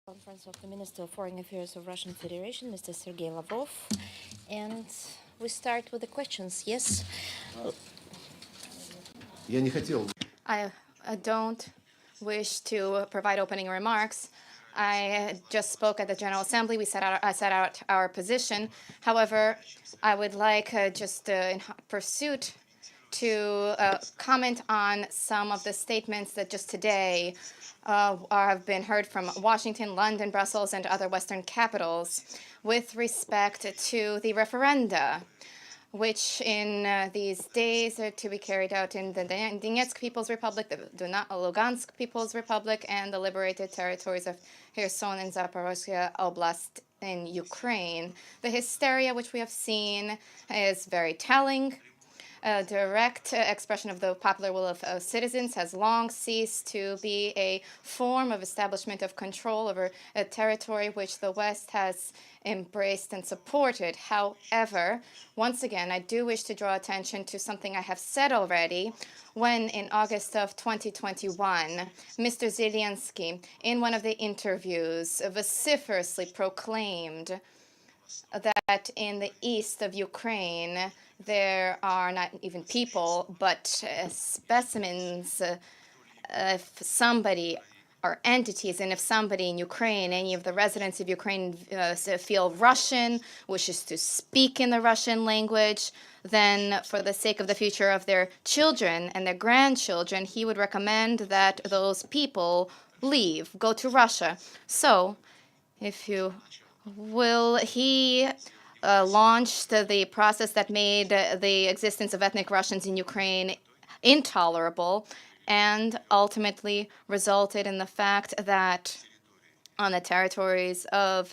Conference of the Minister of Foreign Affairs of Russian Federation, Mr. Sergey Lavrov, and we start with the questions. Yes? I don't wish to provide opening remarks. I just spoke at the General Assembly. I set out our position. However, I would like in pursuit to comment on some of the statements that just today have been heard from Washington, London, Brussels, and other Western capitals with respect to the referenda, which in these days are to be carried out in the Donetsk People's Republic, the Lugansk People's Republic, and the liberated territories of Kherson and Zaporozhye Oblast in Ukraine. The hysteria which we have seen is very telling. A direct expression of the popular will of citizens has long ceased to be a form of establishment of control over a territory which the West has embraced and supported. However, once again, I do wish to draw attention to something I have said already when in August of 2021, Mr. Zelensky, in one of the interviews, vociferously proclaimed that in the east of Ukraine, there are not even people, but specimens. If somebody or entities, and if somebody in Ukraine, any of the residents of Ukraine feel Russian, wishes to speak in the Russian language, then for the sake of the future of their children and their grandchildren, he would recommend that those people leave, go to Russia. So, if you will, he launched the process that made the existence of ethnic Russians in Ukraine intolerable and ultimately resulted in the fact that on the territories of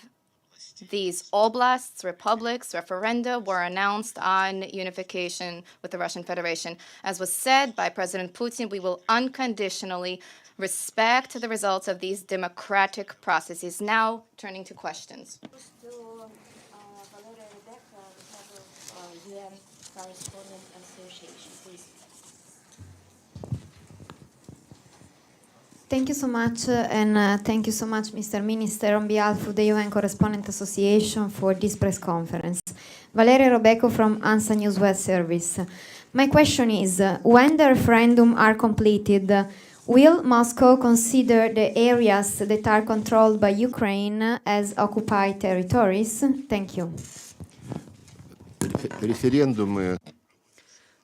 these oblasts, republics, referenda were announced on unification with the Russian Federation. As was said by President Putin, we will unconditionally respect the results of these democratic processes. Now, turning to questions. UN Correspondent Association, please. Thank you so much, and thank you so much, Mr. Minister, on behalf of the UN Correspondent Association for this press conference. Valeria Robeco from ANSA News Web Service. My question is, when the referendum are completed, will Moscow consider the areas that are controlled by Ukraine as occupied territories? Thank you.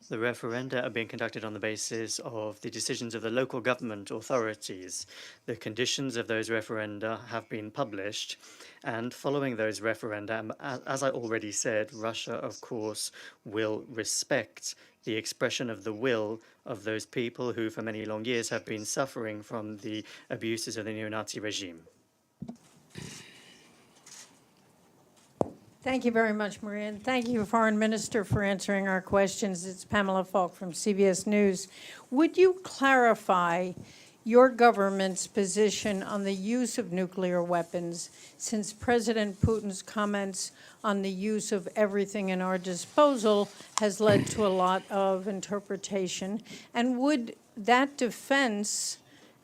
The referenda are being conducted on the basis of the decisions of the local government authorities. The conditions of those referenda have been published, and following those referenda, as I already said, Russia, of course, will respect the expression of the will of those people who for many long years have been suffering from the abuses of the neo-Nazi regime. Thank you very much, Maria, and thank you, Foreign Minister, for answering our questions. It's Pamela Falk from CBS News. Would you clarify your government's position on the use of nuclear weapons, since President Putin's comments on the use of everything in our disposal has led to a lot of interpretation? And would that defense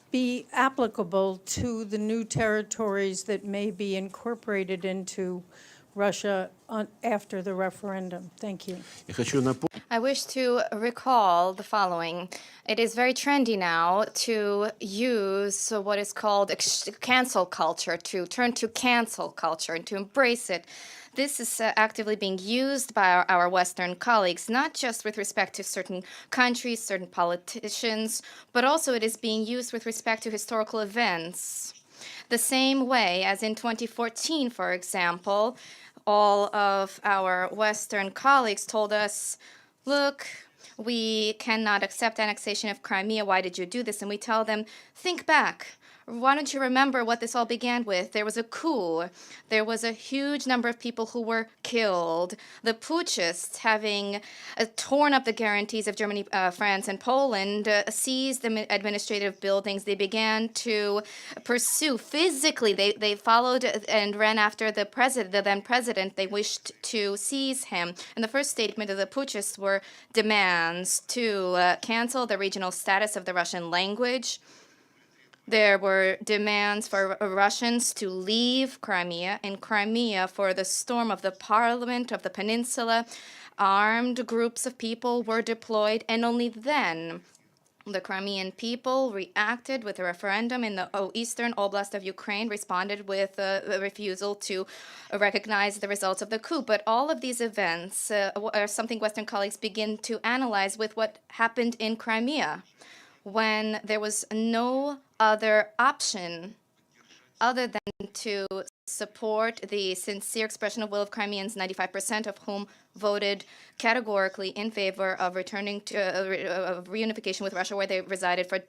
be applicable to the new territories that may be incorporated into Russia after the referendum? Thank you. I wish to recall the following. It is very trendy now to use what is called cancel culture, to turn to cancel culture and to embrace it. This is actively being used by our Western colleagues, not just with respect to certain countries, certain politicians, but also it is being used with respect to historical events. The same way as in 2014, for example, all of our Western colleagues told us, look, we cannot accept annexation of Crimea. Why did you do this? And we tell them, think back. Why don't you remember what this all began with? There was a coup. There was a huge number of people who were killed. The putschists, having torn up the guarantees of Germany, France, and Poland, seized the administrative buildings. They began to pursue physically. They followed and ran after the then president. They wished to seize him. And the first statement of the putschists were demands to cancel the regional status of the Russian language, There were demands for Russians to leave Crimea. In Crimea, for the storm of the parliament of the peninsula, armed groups of people were deployed, and only then the Crimean people reacted with a referendum in the eastern oblast of Ukraine, responded with a refusal to recognize the results of the coup. But all of these events are something Western colleagues begin to analyze with what happened in Crimea, when there was no other option other than to support the sincere expression of will of Crimeans, 95% of whom voted categorically in favor of returning to reunification with Russia, where they resided for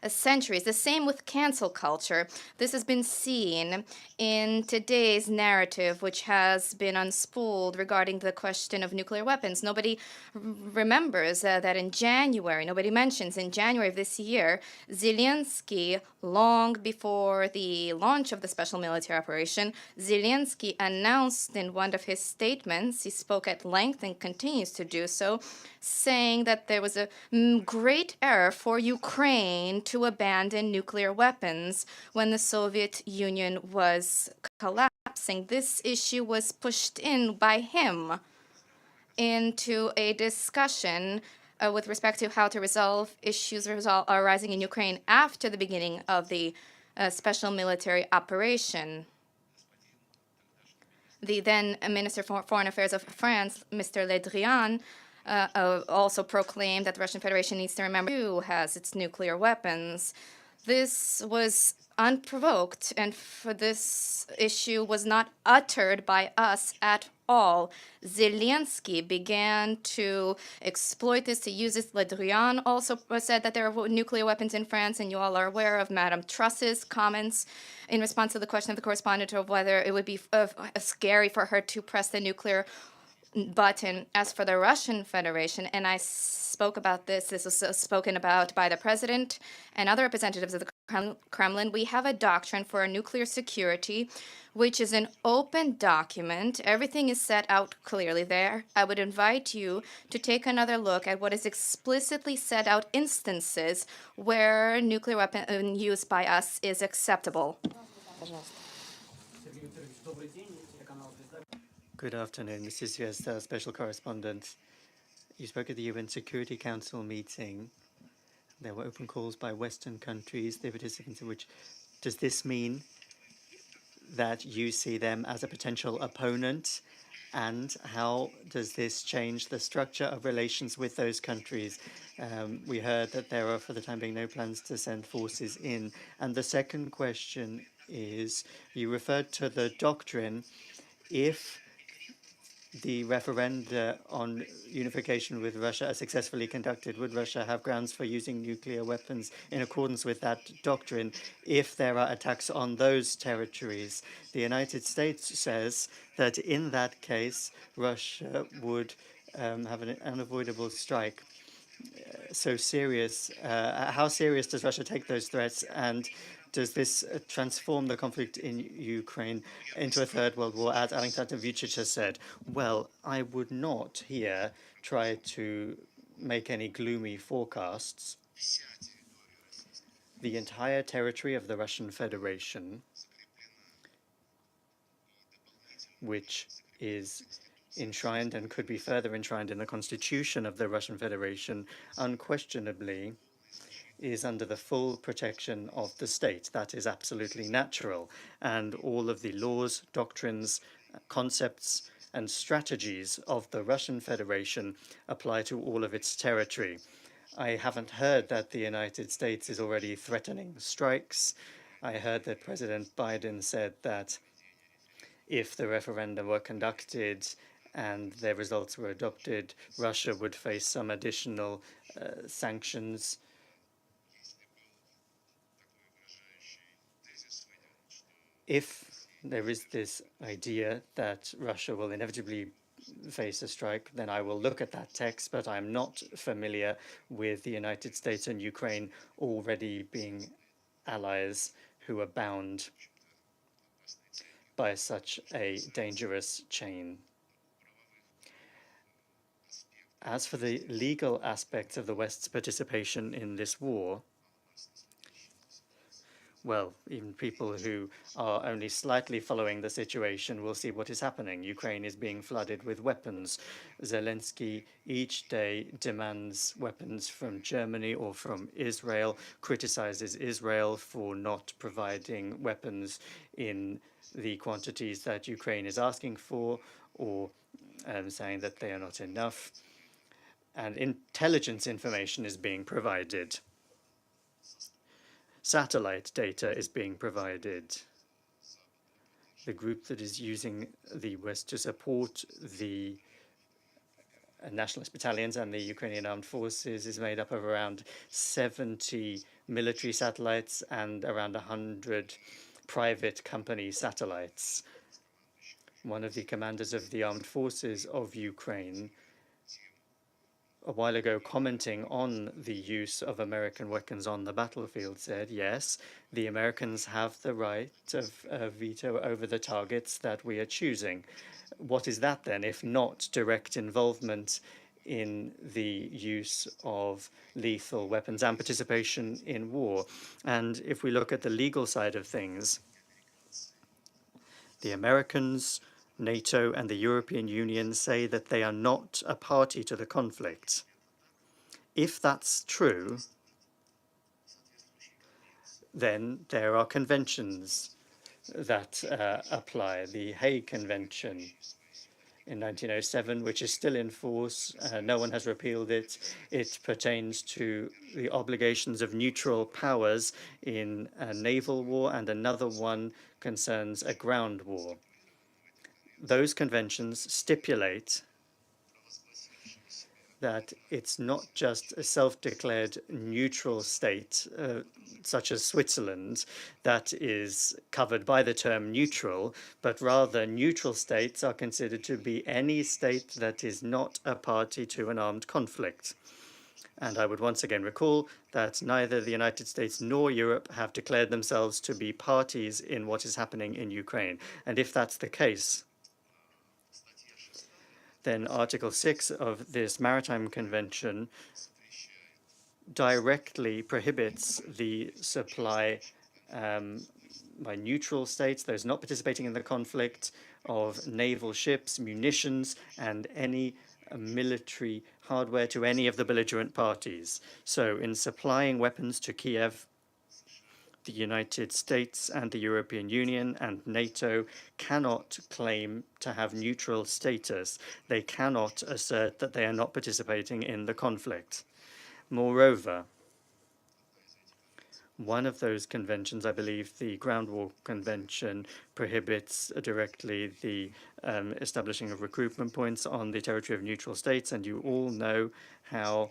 centuries. The same with cancel culture. This has been seen in today's narrative, which has been unspooled regarding the question of nuclear weapons. Nobody remembers that in January, nobody mentions in January of this year, Zelensky, long before the launch of the special military operation, Zelensky announced in one of his statements, he spoke at length and continues to do so, saying that there was a great error for Ukraine to abandon nuclear weapons when the Soviet Union was collapsing. This issue was pushed in by him into a discussion with respect to how to resolve issues arising in Ukraine after the beginning of the special military operation. The then Minister for Foreign Affairs of France, Mr. Le Drian, also proclaimed that the Russian Federation needs to remember who has its nuclear weapons. This was unprovoked, and for this issue was not uttered by us at all. Zelensky began to exploit this, to use this. Le Drian also said that there are nuclear weapons in France, and you all are aware of Madame Truss's comments in response to the question of the correspondent of whether it would be scary for her to press the nuclear button. As for the Russian Federation, and I spoke about this was spoken about by the president and other representatives of the Kremlin, we have a doctrine for nuclear security, which is an open document. Everything is set out clearly there. I would invite you to take another look at what is explicitly set out instances where nuclear weapon use by us is acceptable. Good afternoon. This is your special correspondent. You spoke at the UN Security Council meeting. There were open calls by Western countries, the participants of which. Does this mean that you see them as a potential opponent? And how does this change the structure of relations with those countries? We heard that there are, for the time being, no plans to send forces in. And the second question is, you referred to the doctrine. If the referenda on unification with Russia are successfully conducted, would Russia have grounds for using nuclear weapons in accordance with that doctrine if there are attacks on those territories? The United States says that in that case, Russia would have an unavoidable strike. So serious, how serious does Russia take those threats, and does this transform the conflict in Ukraine into a third world war, as Alexander Vucic has said? Well, I would not here try to make any gloomy forecasts. The entire territory of the Russian Federation, which is enshrined and could be further enshrined in the Constitution of the Russian Federation, unquestionably is under the full protection of the state. That is absolutely natural. And all of the laws, doctrines, concepts, and strategies of the Russian Federation apply to all of its territory. I haven't heard that the United States is already threatening strikes. I heard that President Biden said that if the referendum were conducted and their results were adopted, Russia would face some additional sanctions. If there is this idea that Russia will inevitably face a strike, then I will look at that text, but I'm not familiar with the United States and Ukraine already being allies who are bound by such a dangerous chain. As for the legal aspects of the West's participation in this war, well, even people who are only slightly following the situation will see what is happening. Ukraine is being flooded with weapons. Zelensky each day demands weapons from Germany or from Israel, criticizes Israel for not providing weapons in the quantities that Ukraine is asking for, or saying that they are not enough. And intelligence information is being provided. Satellite data is being provided. The group that is using the West to support the nationalist battalions and the Ukrainian armed forces is made up of around 70 military satellites and around 100 private company satellites. One of the commanders of the armed forces of Ukraine a while ago, commenting on the use of American weapons on the battlefield, said, yes, the Americans have the right of veto over the targets that we are choosing. What is that then, if not direct involvement in the use of lethal weapons and participation in war? And if we look at the legal side of things, the Americans, NATO and the European Union say that they are not a party to the conflict. If that's true, then there are conventions that apply. The Hague Convention in 1907, which is still in force, no one has repealed it. It pertains to the obligations of neutral powers in a naval war, and another one concerns a ground war. Those conventions stipulate that it's not just a self-declared neutral state, such as Switzerland, that is covered by the term neutral, but rather neutral states are considered to be any state that is not a party to an armed conflict. And I would once again recall that neither the United States nor Europe have declared themselves to be parties in what is happening in Ukraine. And if that's the case, then Article 6 of this Maritime Convention directly prohibits the supply by neutral states, those not participating in the conflict, of naval ships, munitions, and any military hardware to any of the belligerent parties. So in supplying weapons to Kiev, the United States and the European Union and NATO cannot claim to have neutral status. They cannot assert that they are not participating in the conflict. Moreover, one of those conventions, I believe the Ground War Convention, prohibits directly the establishing of recruitment points on the territory of neutral states, and you all know how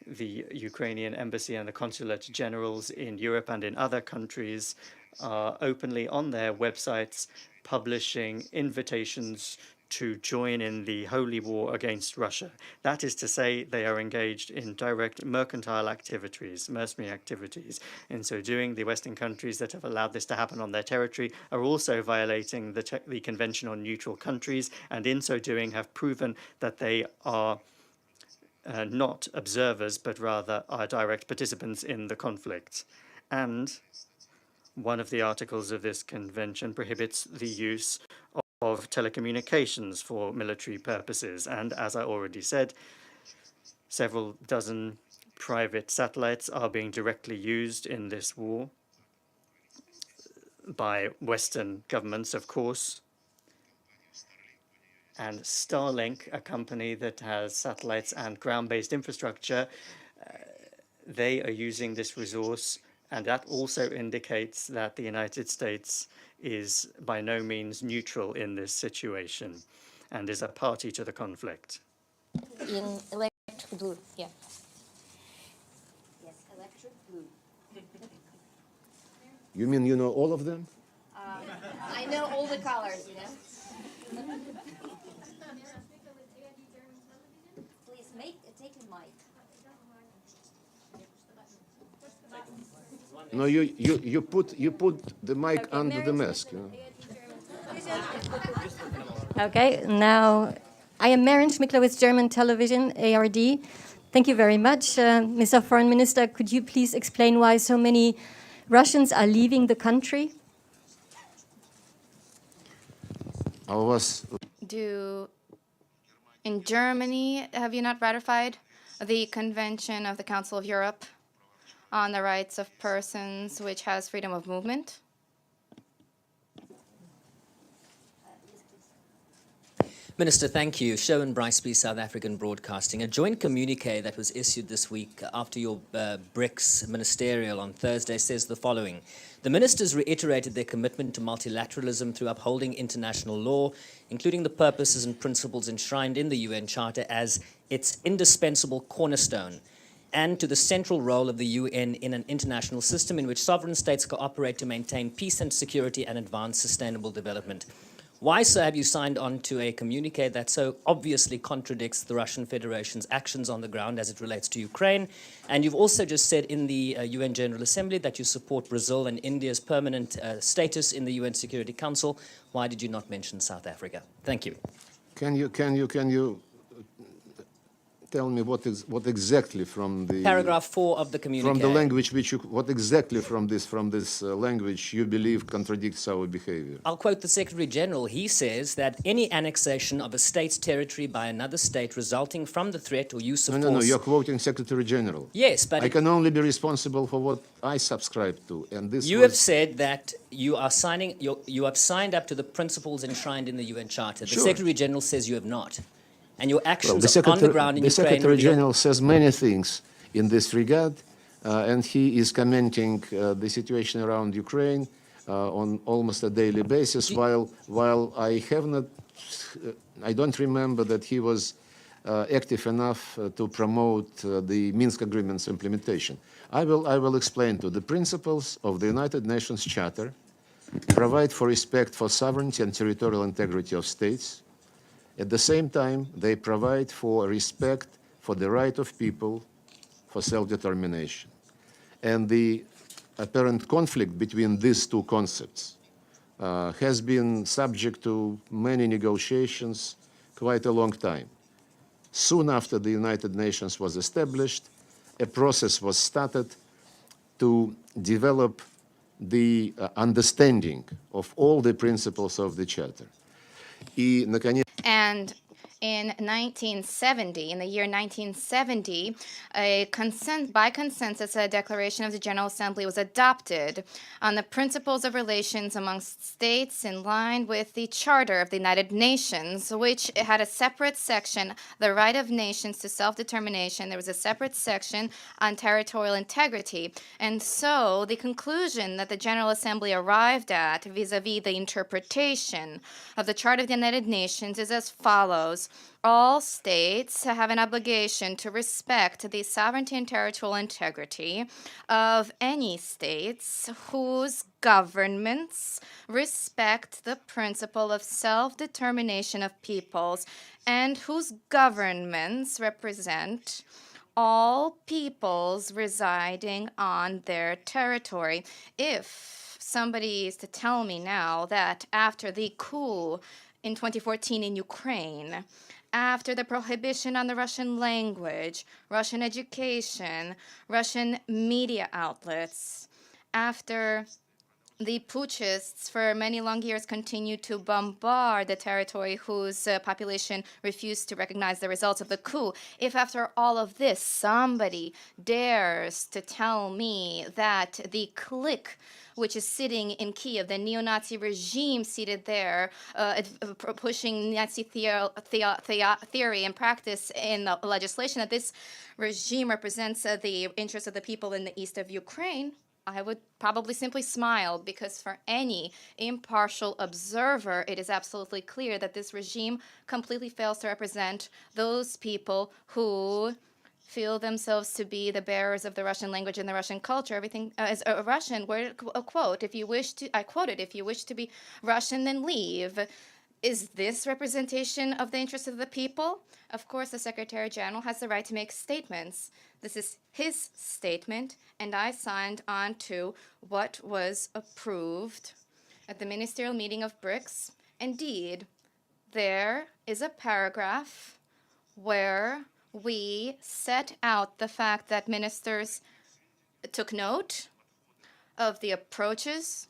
the Ukrainian embassy and the consulate generals in Europe and in other countries are openly on their websites publishing invitations to join in the holy war against Russia. That is to say, they are engaged in direct mercantile activities, mercenary activities. In so doing, the Western countries that have allowed this to happen on their territory are also violating the Convention on Neutral Countries, and in so doing have proven that they are not observers, but rather are direct participants in the conflict. And one of the articles of this convention prohibits the use of telecommunications for military purposes. And as I already said, several dozen private satellites are being directly used in this war by Western governments, of course. And Starlink, a company that has satellites and ground-based infrastructure, they are using this resource, and that also indicates that the United States is by no means neutral in this situation and is a party to the conflict. In electric blue, yeah. Yes, electric blue. You mean you know all of them? I know all the colors, yeah. Please take a mic. No, you put the mic under the mask. You know? Okay, now I am Maren Schmickler with German television, ARD. Thank you very much. Mr. Foreign Minister, could you please explain why so many Russians are leaving the country? In Germany, have you not ratified the Convention of the Council of Europe on the rights of persons, which has freedom of movement? Minister, thank you. Sherwin Briceby, South African Broadcasting. A joint communique that was issued this week after your BRICS ministerial on Thursday says the following. The ministers reiterated their commitment to multilateralism through upholding international law, including the purposes and principles enshrined in the UN Charter as its indispensable cornerstone, and to the central role of the UN in an international system in which sovereign states cooperate to maintain peace and security and advance sustainable development. Why, sir, have you signed on to a communique that so obviously contradicts the Russian Federation's actions on the ground as it relates to Ukraine? And you've also just said in the UN General Assembly that you support Brazil and India's permanent status in the UN Security Council. Why did you not mention South Africa? Thank you. Can you tell me what exactly from the Paragraph 4 of the communique. from the language what exactly from this language you believe contradicts our behavior? I'll quote the Secretary General. He says that any annexation of a state's territory by another state resulting from the threat or use of force... No, you're quoting Secretary General. Yes, but... I can only be responsible for what I subscribe to, and this You have said that you are you have signed up to the principles enshrined in the UN Charter. The Sure. Secretary General says you have not. And your actions Well, on the ground in the Ukraine... Secretary General says many things in this regard, and he is commenting the situation around Ukraine on almost a daily basis, while I have not, I don't remember that he was active enough to promote the Minsk Agreement's implementation. I will explain to the principles of the United Nations Charter provide for respect for sovereignty and territorial integrity of states. At the same time, they provide for respect for the right of people for self-determination. And the apparent conflict between these two concepts has been subject to many negotiations quite a long time. Soon after the United Nations was established, a process was started to develop the understanding of all the principles of the Charter. And in 1970, in the year 1970, by consensus, a declaration of the General Assembly was adopted on the principles of relations amongst states in line with the Charter of the United Nations, which had a separate section, the right of nations to self-determination. There was a separate section on territorial integrity. And so the conclusion that the General Assembly arrived at vis-a-vis the interpretation of the Charter of the United Nations is as follows. All states have an obligation to respect the sovereignty and territorial integrity of any states whose governments respect the principle of self-determination of peoples and whose governments represent all peoples residing on their territory. If somebody is to tell me now that after the coup in 2014 in Ukraine, after the prohibition on the Russian language, Russian education, Russian media outlets, after the putschists for many long years continued to bombard the territory whose population refused to recognize the results of the coup, if after all of this somebody dares to tell me that the clique which is sitting in Kiev, the neo-Nazi regime seated there, pushing Nazi theory and practice in the legislation, that this regime represents the interests of the people in the east of Ukraine, I would probably simply smile, because for any impartial observer, it is absolutely clear that this regime completely fails to represent those people who feel themselves to be the bearers of the Russian language and the Russian culture. Everything is Russian. Where a quote, if you wish to, I quoted, if you wish to be Russian, then leave. Is this representation of the interests of the people? Of course, the Secretary General has the right to make statements. This is his statement, and I signed on to what was approved at the ministerial meeting of BRICS. Indeed, there is a paragraph where we set out the fact that ministers took note of the approaches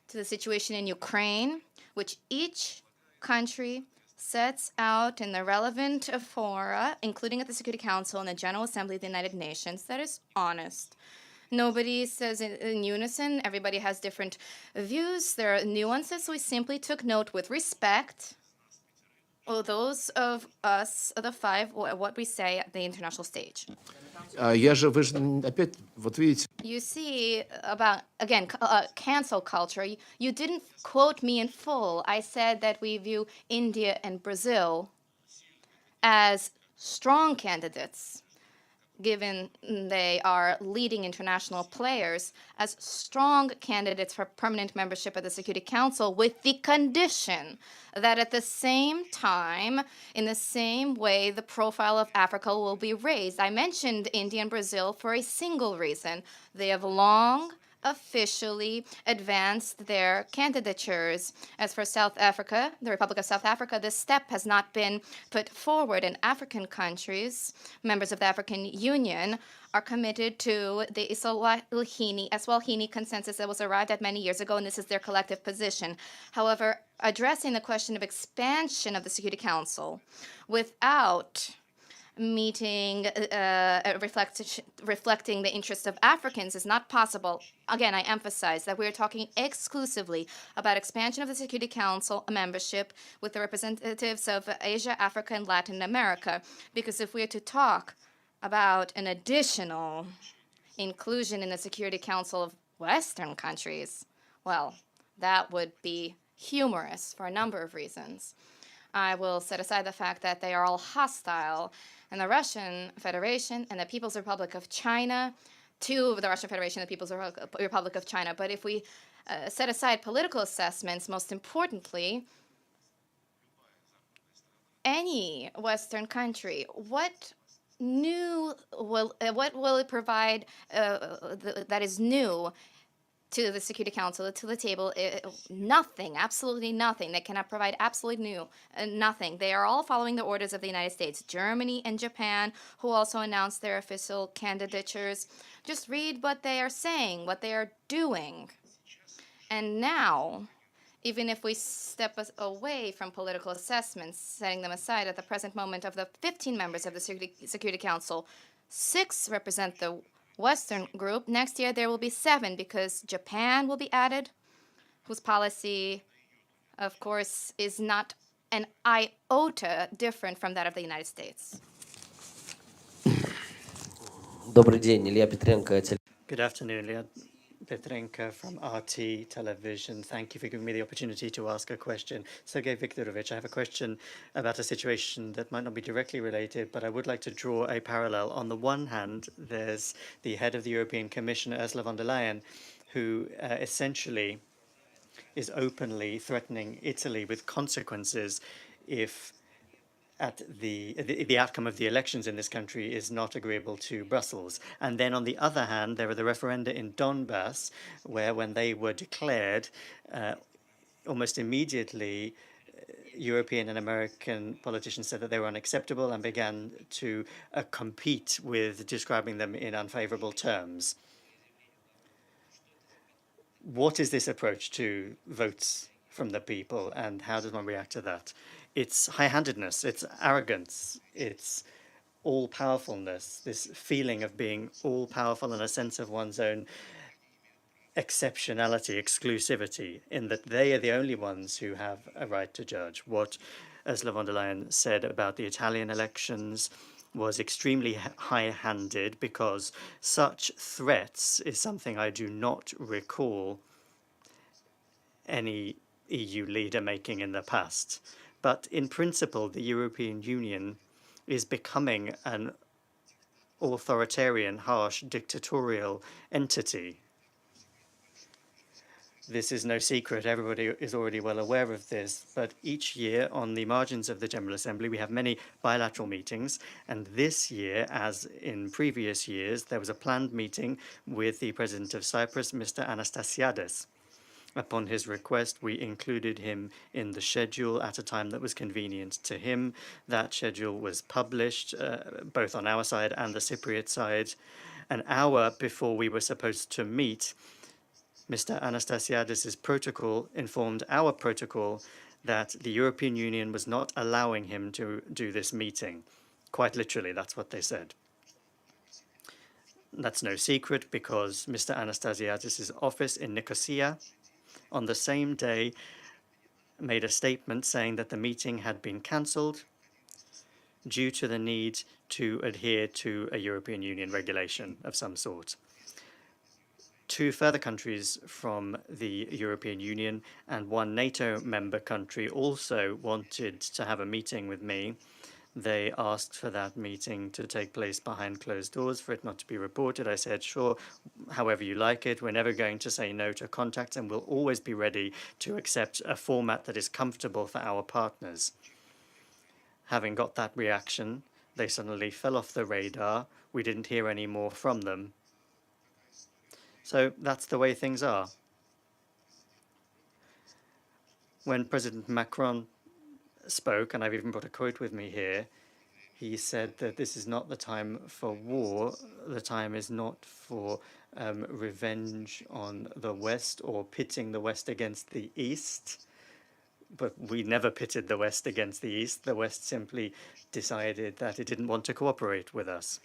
to the situation in Ukraine, which each country sets out in the relevant fora, including at the Security Council and the General Assembly of the United Nations, that is honest. Nobody says in unison. Everybody has different views. There are nuances. We simply took note with respect. Well, those of us, the five, what we say at the international stage. Вы же опять, вот видите. You see, about, again, cancel culture, you didn't quote me in full. I said that we view India and Brazil as strong candidates, given they are leading international players, as strong candidates for permanent membership of the Security Council, with the condition that at the same time, in the same way, the profile of Africa will be raised. I mentioned India and Brazil for a single reason. They have long officially advanced their candidatures. As for South Africa, the Republic of South Africa, this step has not been put forward, and African countries, members of the African Union, are committed to the Eswatini consensus that was arrived at many years ago, and this is their collective position. However, addressing the question of expansion of the Security Council without meeting, reflecting the interests of Africans is not possible. Again, I emphasize that we're talking exclusively about expansion of the Security Council membership with the representatives of Asia, Africa, and Latin America. Because if we are to talk about an additional inclusion in the Security Council of Western countries, well, that would be humorous for a number of reasons. I will set aside the fact that they are all hostile, and the Russian Federation and the People's Republic of China, to the Russian Federation and the People's Republic of China. But if we set aside political assessments, most importantly, any Western country, what will it provide that is new to the Security Council, to the table? Nothing, absolutely nothing. They cannot provide absolutely nothing. They are all following the orders of the United States, Germany, and Japan, who also announced their official candidatures. Just read what they are saying, what they are doing. And now, even if we step away from political assessments, setting them aside at the present moment, of the 15 members of the Security Council, 6 represent the Western group. Next year, there will be 7 because Japan will be added, whose policy, of course, is not an iota different from that of the United States. Добрый день, Илья Петренко. Good afternoon, Ilya Petrenko from RT Television. Thank you for giving me the opportunity to ask a question. Sergey Viktorovich, I have a question about a situation that might not be directly related, but I would like to draw a parallel. On the one hand, there's the head of the European Commission, Ursula von der Leyen, who essentially is openly threatening Italy with consequences if the outcome of the elections in this country is not agreeable to Brussels. And then on the other hand, there are the referenda in Donbass, where when they were declared, almost immediately, European and American politicians said that they were unacceptable and began to compete with describing them in unfavorable terms. What is this approach to votes from the people, and how does one react to that? It's high-handedness, it's arrogance, it's all-powerfulness, this feeling of being all-powerful and a sense of one's own exceptionality, exclusivity, in that they are the only ones who have a right to judge. What Ursula von der Leyen said about the Italian elections was extremely high-handed, because such threats is something I do not recall any EU leader making in the past. But in principle, the European Union is becoming an authoritarian, harsh, dictatorial entity. This is no secret. Everybody is already well aware of this. But each year, on the margins of the General Assembly, we have many bilateral meetings. And this year, as in previous years, there was a planned meeting with the President of Cyprus, Mr. Anastasiades. Upon his request, we included him in the schedule at a time that was convenient to him. That schedule was published both on our side and the Cypriot side. An hour before we were supposed to meet, Mr. Anastasiadis' protocol informed our protocol that the European Union was not allowing him to do this meeting. Quite literally, that's what they said. That's no secret because Mr. Anastasiadis' office in Nicosia on the same day made a statement saying that the meeting had been cancelled due to the need to adhere to a European Union regulation of some sort. 2 further countries from the European Union and 1 NATO member country also wanted to have a meeting with me. They asked for that meeting to take place behind closed doors, for it not to be reported. I said, sure, however you like it. We're never going to say no to contacts, and we'll always be ready to accept a format that is comfortable for our partners. Having got that reaction, they suddenly fell off the radar. We didn't hear any more from them. So that's the way things are. When President Macron spoke, and I've even brought a quote with me here, he said that this is not the time for war. The time is not for revenge on the West or pitting the West against the East. But we never pitted the West against the East. The West simply decided that it didn't want to cooperate with us.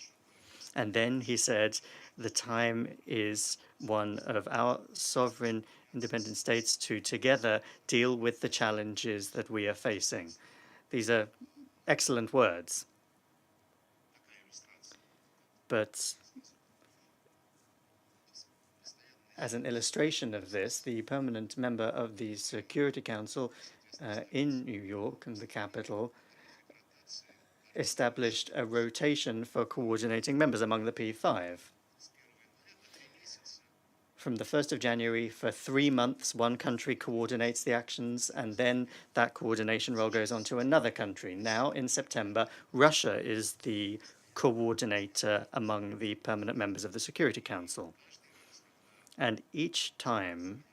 And then he said, the time is one of our sovereign independent states to together deal with the challenges that we are facing. These are excellent words. But as an illustration of this, the permanent member of the Security Council in New York, in the capital, established a rotation for coordinating members among the P5. From the 1st of January, for 3 months, 1 country coordinates the actions, and then that coordination role goes on to another country. Now, in September, Russia is the coordinator among the permanent members of the Security Council. And each time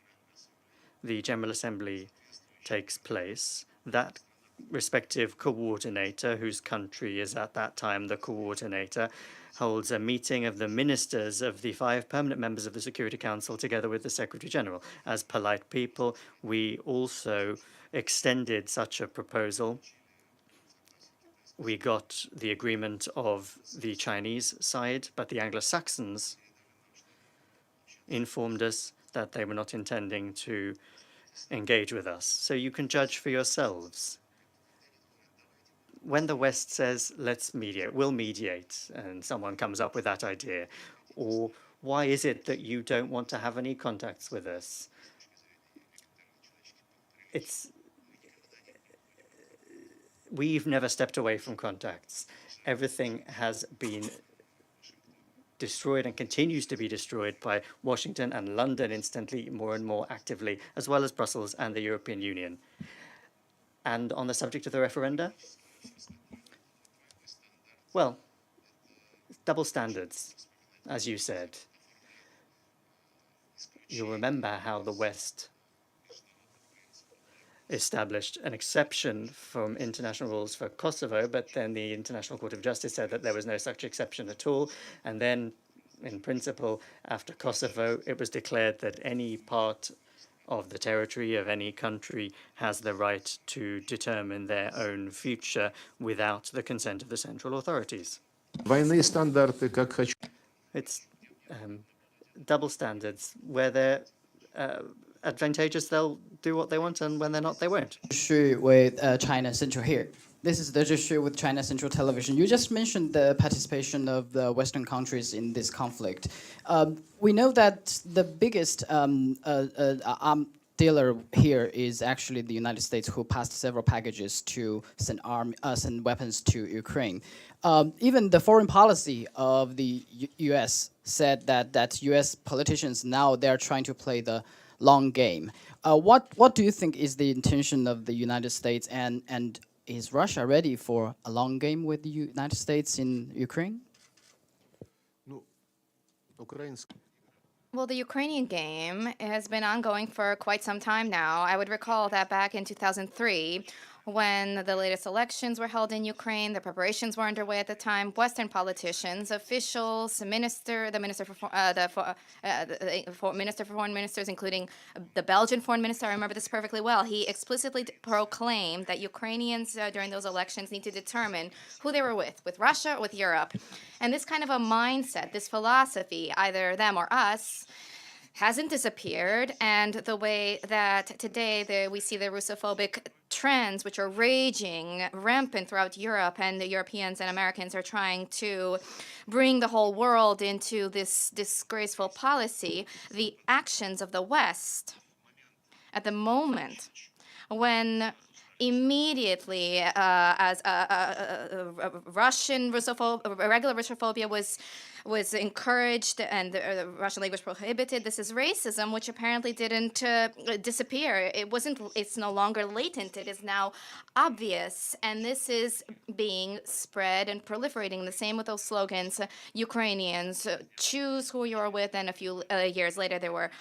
the General Assembly takes place, that respective coordinator, whose country is at that time the coordinator, holds a meeting of the ministers of the 5 permanent members of the Security Council together with the Secretary General. As polite people, we also extended such a proposal. We got the agreement of the Chinese side, but the Anglo-Saxons informed us that they were not intending to engage with us. So you can judge for yourselves. When the West says, let's mediate, we'll mediate, and someone comes up with that idea, or why is it that you don't want to have any contacts with us? We've never stepped away from contacts. Everything has been destroyed and continues to be destroyed by Washington and London instantly, more and more actively, as well as Brussels and the European Union. And on the subject of the referenda, well, double standards, as you said. You'll remember how the West established an exception from international rules for Kosovo, but then the International Court of Justice said that there was no such exception at all. And then, in principle, after Kosovo, it was declared that any part of the territory of any country has the right to determine their own future without the consent of the central authorities. Двойные стандарты, как хочу. It's double standards. Where they're advantageous, they'll do what they want, and when they're not, they won't. With China Central here. This is the issue with China Central Television. You just mentioned the participation of the Western countries in this conflict. We know that the biggest dealer here is actually the United States, who passed several packages to send weapons to Ukraine. Even the foreign policy of the U.S. said that U.S. politicians now they're trying to play the long game. What do you think is the intention of the United States, and is Russia ready for a long game with the United States in Ukraine? Well, the Ukrainian game has been ongoing for quite some time now. I would recall that back in 2003, when the latest elections were held in Ukraine. The preparations were underway at the time. Western politicians, officials, the Minister for Foreign Ministers, including the Belgian Foreign Minister, I remember this perfectly well. He explicitly proclaimed that Ukrainians during those elections need to determine who they were with Russia or with Europe. And this kind of a mindset, this philosophy, either them or us, hasn't disappeared, and the way that today we see the Russophobic trends, which are raging rampant throughout Europe, and the Europeans and Americans are trying to bring the whole world into this disgraceful policy, the actions of the West at the moment, when immediately, as Russian regular Russophobia was encouraged and the Russian language prohibited. This is racism, which apparently didn't disappear. It's no longer latent. It is now obvious, and this is being spread and proliferating. The same with those slogans, Ukrainians, choose who you're with, and a few years later there were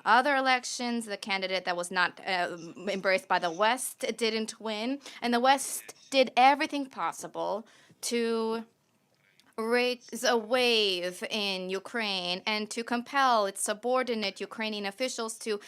other elections. The candidate that was not embraced by the West didn't win, and the West did everything possible to raise a wave in Ukraine and to compel its subordinate Ukrainian officials to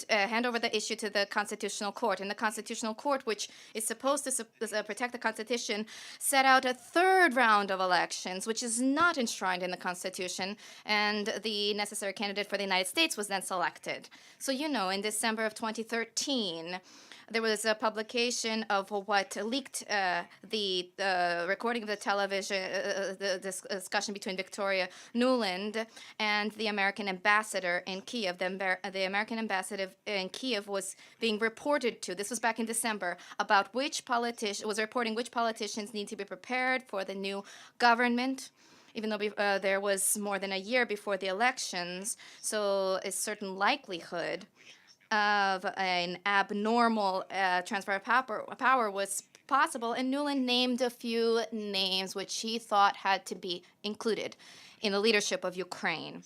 hand over the issue to the Constitutional Court. And the Constitutional Court, which is supposed to protect the Constitution, set out a third round of elections, which is not enshrined in the Constitution, and the necessary candidate for the United States was then selected. So, in December of 2013, there was a publication of what leaked the recording of the television, the discussion between Victoria Nuland and the American ambassador in Kiev. The American ambassador in Kiev was being reported to, this was back in December, about reporting which politicians need to be prepared for the new government, even though there was more than a year before the elections, so a certain likelihood of an abnormal transfer of power was possible, and Nuland named a few names which he thought had to be included in the leadership of Ukraine.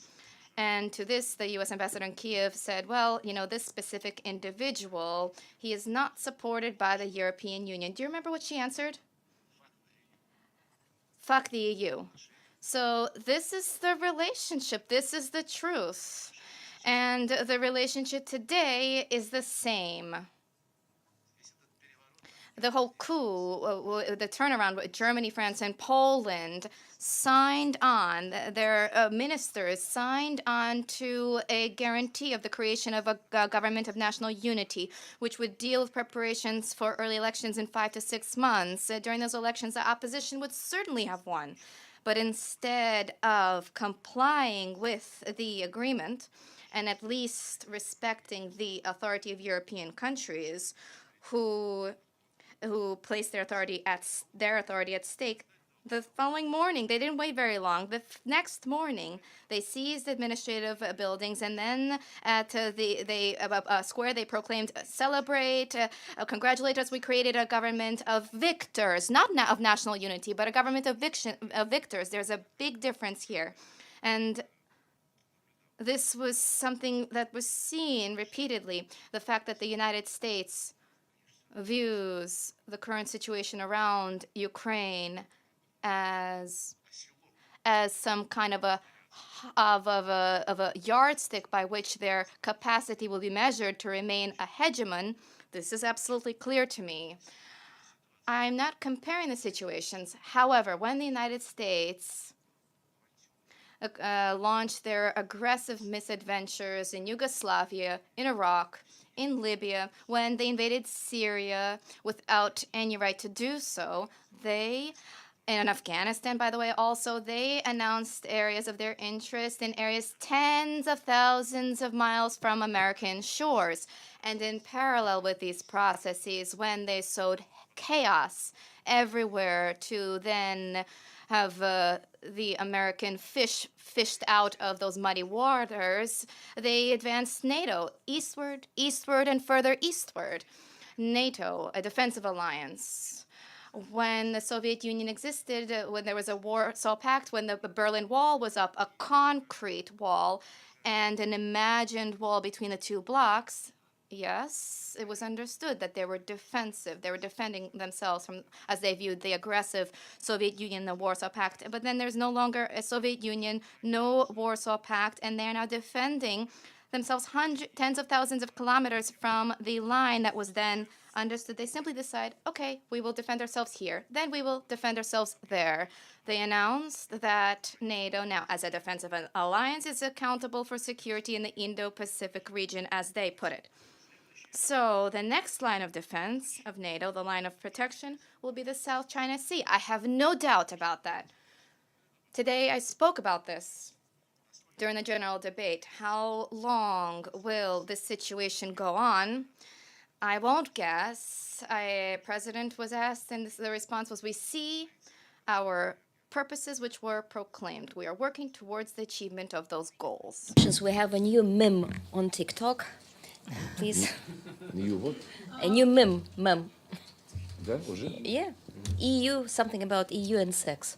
And to this, the U.S. ambassador in Kiev said, well, this specific individual, he is not supported by the European Union. Do you remember what she answered? Fuck the EU. So this is the relationship. This is the truth. And the relationship today is the same. The whole coup, the turnaround with Germany, France, and Poland signed on, their ministers signed on to a guarantee of the creation of a government of national unity, which would deal with preparations for early elections in 5 to 6 months. During those elections, the opposition would certainly have won. But instead of complying with the agreement, and at least respecting the authority of European countries who placed their authority at stake, the following morning, they didn't wait very long. The next morning, they seized administrative buildings, and then at the square, they proclaimed, celebrate, congratulate us, we created a government of victors, not of national unity, but a government of victors. There's a big difference here. And this was something that was seen repeatedly, the fact that the United States views the current situation around Ukraine as some kind of a yardstick by which their capacity will be measured to remain a hegemon. This is absolutely clear to me. I'm not comparing the situations. However, when the United States launched their aggressive misadventures in Yugoslavia, in Iraq, in Libya, when they invaded Syria without any right to do so, and in Afghanistan, by the way, also, they announced areas of their interest in areas tens of thousands of miles from American shores. And in parallel with these processes, when they sowed chaos everywhere to then have the American fished out of those muddy waters, they advanced NATO eastward, and further eastward. NATO, a defensive alliance. When the Soviet Union existed, when there was a Warsaw Pact, when the Berlin Wall was up, a concrete wall and an imagined wall between the two blocks, yes, it was understood that they were defensive. They were defending themselves from, as they viewed the aggressive Soviet Union, the Warsaw Pact. But then there's no longer a Soviet Union, no Warsaw Pact, and they're now defending themselves tens of thousands of kilometers from the line that was then understood. They simply decide, okay, we will defend ourselves here, then we will defend ourselves there. They announced that NATO, now as a defensive alliance, is accountable for security in the Indo-Pacific region, as they put it. So the next line of defense of NATO, the line of protection, will be the South China Sea. I have no doubt about that. Today I spoke about this during the general debate. How long will this situation go on? I won't guess. President was asked, and the response was, we see our purposes which were proclaimed. We are working towards the achievement of those goals. We have a new meme on TikTok. Please. New what? A new meme. Да, уже? Yeah. EU, something about EU and sex.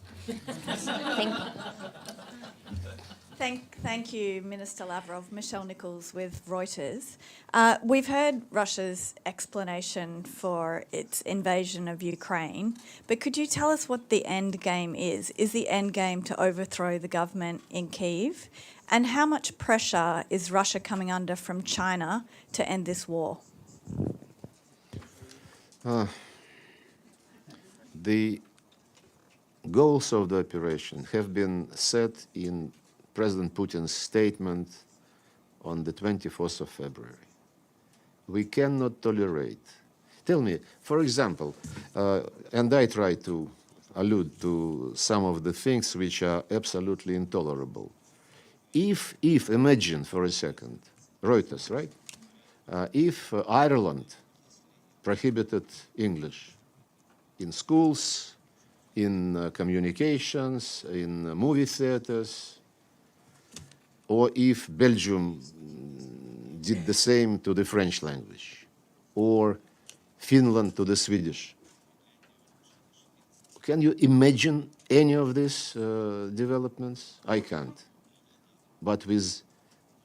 Thank you, Minister Lavrov. Michelle Nichols with Reuters. We've heard Russia's explanation for its invasion of Ukraine, but could you tell us what the end game is? Is the end game to overthrow the government in Kyiv? And how much pressure is Russia coming under from China to end this war? The goals of the operation have been set in President Putin's statement on the 24th of February. We cannot tolerate. Tell me, for example, and I try to allude to some of the things which are absolutely intolerable. If imagine for a second, Reuters, right? If Ireland prohibited English in schools, in communications, in movie theaters, or if Belgium did the same to the French language, or Finland to the Swedish. Can you imagine any of these developments? I can't. But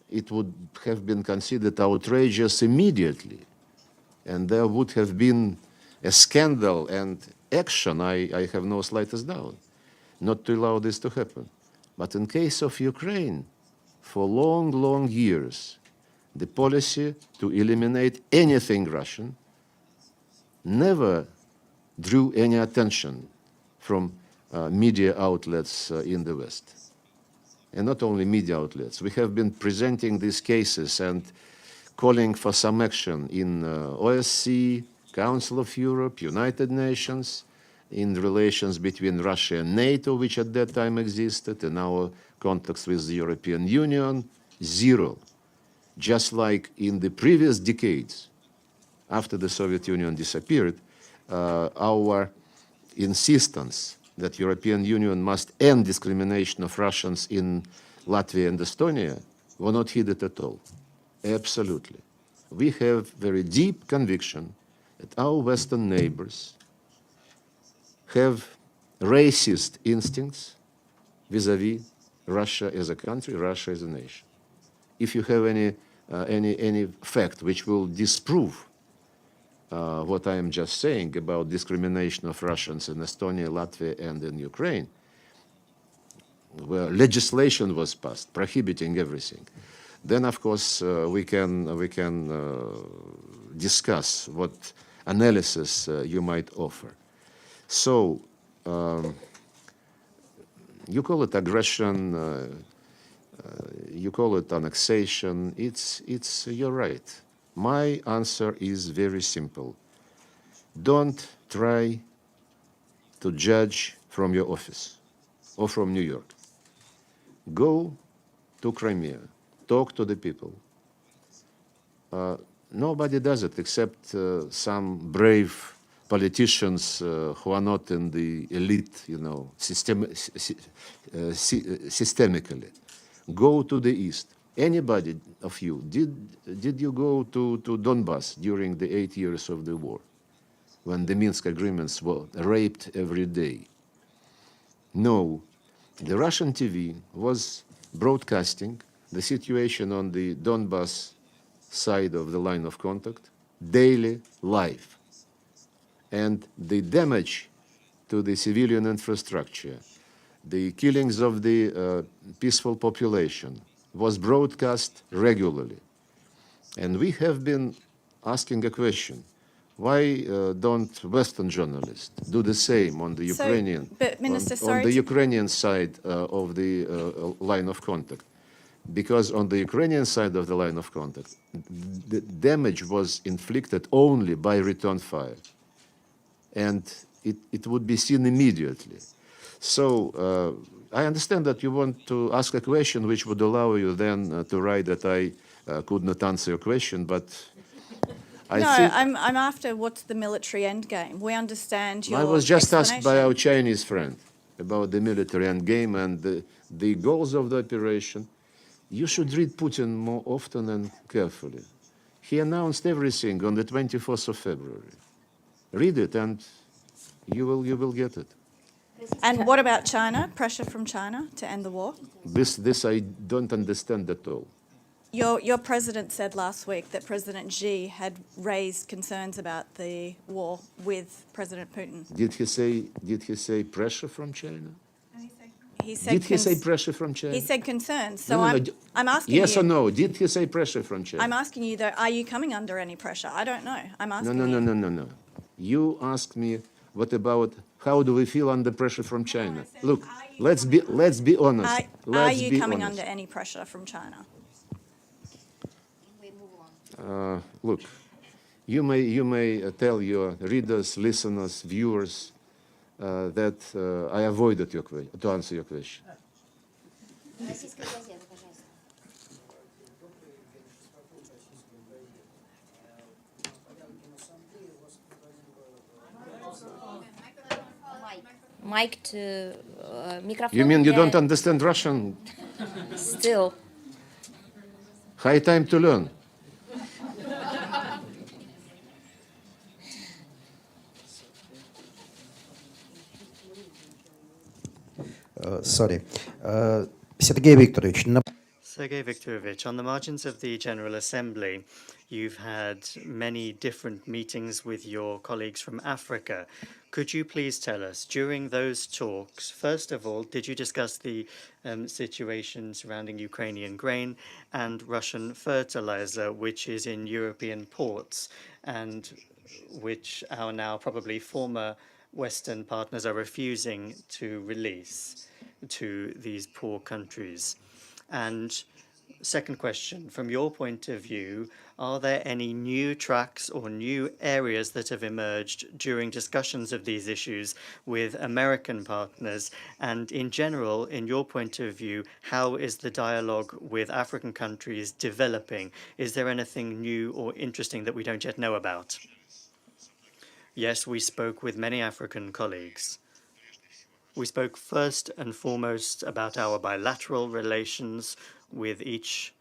it would have been considered outrageous immediately, and there would have been a scandal and action, I have no slightest doubt, not to allow this to happen. But in case of Ukraine, for long, long years, the policy to eliminate anything Russian never drew any attention from media outlets in the West. And not only media outlets. We have been presenting these cases and calling for some action in OSCE, Council of Europe, United Nations, in relations between Russia and NATO, which at that time existed, in our contacts with the European Union, zero. Just like in the previous decades, after the Soviet Union disappeared, our insistence that European Union must end discrimination of Russians in Latvia and Estonia were not heeded at all. Absolutely. We have very deep conviction that our Western neighbors have racist instincts vis-à-vis Russia as a country, Russia as a nation. If you have any fact which will disprove what I am just saying about discrimination of Russians in Estonia, Latvia, and in Ukraine, where legislation was passed prohibiting everything, then of course we can discuss what analysis you might offer. So you call it aggression, you call it annexation. You're right. My answer is very simple. Don't try to judge from your office or from New York. Go to Crimea, talk to the people. Nobody does it except some brave politicians who are not in the elite, systemically. Go to the east. Anybody of you, did you go to Donbass during the 8 years of the war, when the Minsk agreements were raped every day? No. The Russian TV was broadcasting the situation on the Donbass side of the line of contact, daily life. And the damage to the civilian infrastructure, the killings of the peaceful population was broadcast regularly. And we have been asking a question. Why don't Western journalists do the same on the Ukrainian, but Minister, on the Ukrainian side of the line of contact? Because on the Ukrainian side of the line of contact, the damage was inflicted only by return fire. And it would be seen immediately. So I understand that you want to ask a question which would allow you then to write that I could not answer your question, but I'm after what's the military endgame. We understand your I was just asked by explanation. our Chinese friend about the military endgame and the goals of the operation. You should read Putin more often and carefully. He announced everything on the 24th of February. Read it and you will get it. And what about China? Pressure from China to end the war? This I don't understand at all. Your president said last week that President Xi had raised concerns about the war with President Putin. Did he say pressure from China? He said Did he say pressure from China? He said concerns. So No. I'm asking you. Yes or no? Did he say pressure from China? I'm asking you though, are you coming under any pressure? I don't know. I'm asking you. No. You asked me what about how do we feel under pressure from China? Look, let's be honest. Are you coming under any pressure from China? Look, you may tell your readers, listeners, viewers that I avoided to answer your question. Mic to microphone. You mean you don't understand Russian? Still. High time to learn. Sergey Viktorovich, on the margins of the General Assembly, you've had many different meetings with your colleagues from Africa. Could you please tell us, during those talks, first of all, did you discuss the situation surrounding Ukrainian grain and Russian fertilizer, which is in European ports and which our now probably former Western partners are refusing to release to these poor countries? And second question, from your point of view, are there any new tracks or new areas that have emerged during discussions of these issues with American partners? And in general, in your point of view, how is the dialogue with African countries developing? Is there anything new or interesting that we don't yet know about? Yes, we spoke with many African colleagues. We spoke first and foremost about our bilateral relations with each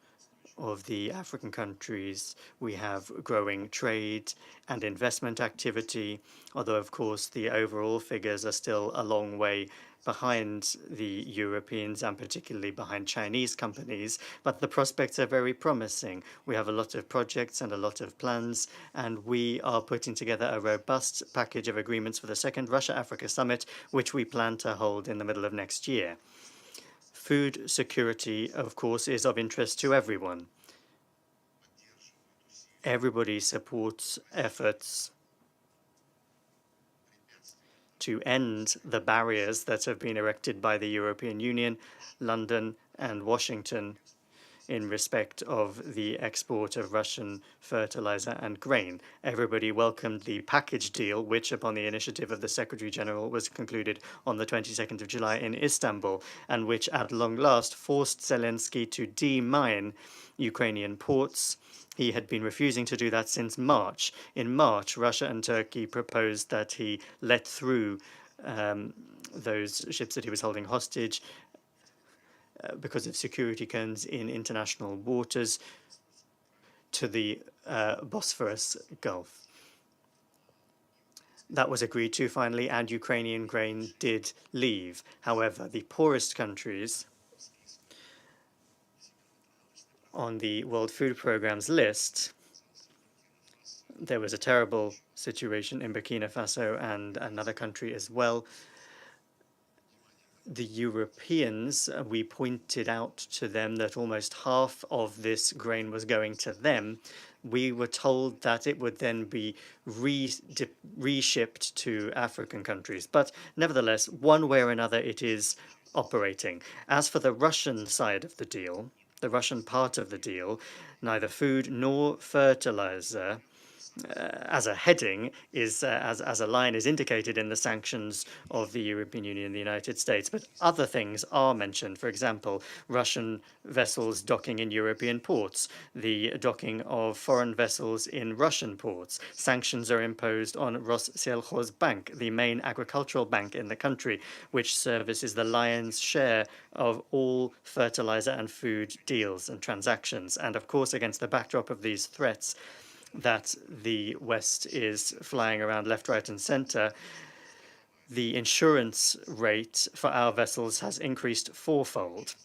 of the African countries. We have growing trade and investment activity, although of course the overall figures are still a long way behind the Europeans and particularly behind Chinese companies, but the prospects are very promising. We have a lot of projects and a lot of plans, and we are putting together a robust package of agreements for the second Russia-Africa summit, which we plan to hold in the middle of next year. Food security, of course, is of interest to everyone. Everybody supports efforts to end the barriers that have been erected by the European Union, London and Washington in respect of the export of Russian fertilizer and grain. Everybody welcomed the package deal, which, upon the initiative of the Secretary General, was concluded on the 22nd of July in Istanbul, and which at long last forced Zelensky to demine Ukrainian ports. He had been refusing to do that since March. In March, Russia and Turkey proposed that he let through those ships that he was holding hostage because of security concerns in international waters to the Bosphorus Gulf. That was agreed to finally, and Ukrainian grain did leave. However, the poorest countries on the World Food Programme's list, there was a terrible situation in Burkina Faso and another country as well. The Europeans, we pointed out to them that almost half of this grain was going to them. We were told that it would then be reshipped to African countries. But nevertheless, one way or another, it is operating. As for the Russian side of the deal, the Russian part of the deal, neither food nor fertilizer as a heading is as a line is indicated in the sanctions of the European Union and the United States, but other things are mentioned. For example, Russian vessels docking in European ports, the docking of foreign vessels in Russian ports. Sanctions are imposed on Rossельхозbank, the main agricultural bank in the country, which services the lion's share of all fertilizer and food deals and transactions. And of course, against the backdrop of these threats, that the West is flying around left, right, and center, the insurance rate for our vessels has increased fourfold.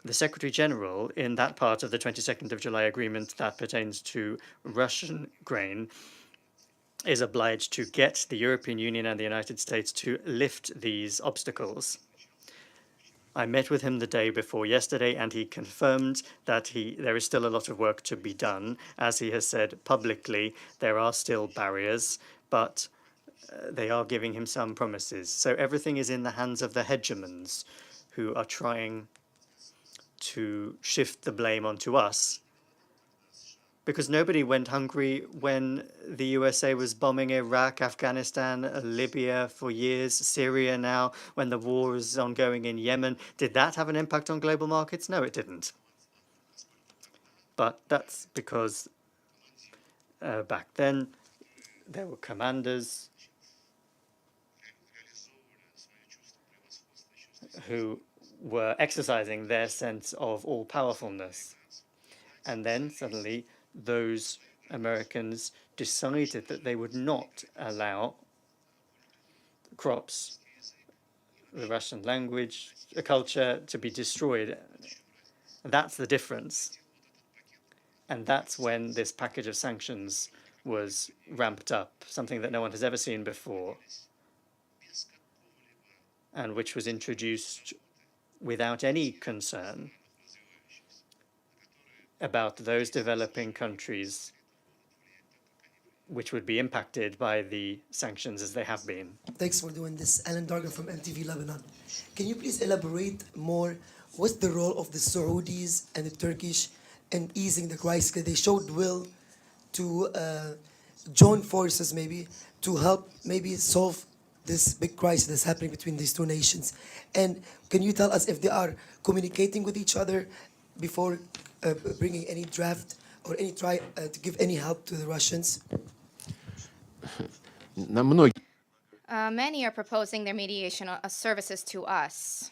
The Secretary General, in that part of the 22nd of July agreement that pertains to Russian grain, is obliged to get the European Union and the United States to lift these obstacles. I met with him the day before yesterday, and he confirmed that there is still a lot of work to be done. As he has said publicly, there are still barriers, but they are giving him some promises. So everything is in the hands of the hegemons, who are trying to shift the blame onto us, because nobody went hungry when the USA was bombing Iraq, Afghanistan, Libya for years, Syria now, when the war is ongoing in Yemen. Did that have an impact on global markets? No, it didn't. But that's because back then there were commanders who were exercising their sense of all-powerfulness. And then suddenly those Americans decided that they would not allow crops, the Russian language, the culture to be destroyed. That's the difference. And that's when this package of sanctions was ramped up, something that no one has ever seen before, and which was introduced without any concern about those developing countries which would be impacted by the sanctions as they have been. Thanks for doing this. Alan Dargan from MTV Lebanon. Can you please elaborate more? What's the role of the Saudis and the Turkish in easing the crisis? They showed will to join forces maybe to help maybe solve this big crisis that's happening between these two nations. And can you tell us if they are communicating with each other before bringing any draft or any try to give any help to the Russians? Many are proposing their mediation services to us.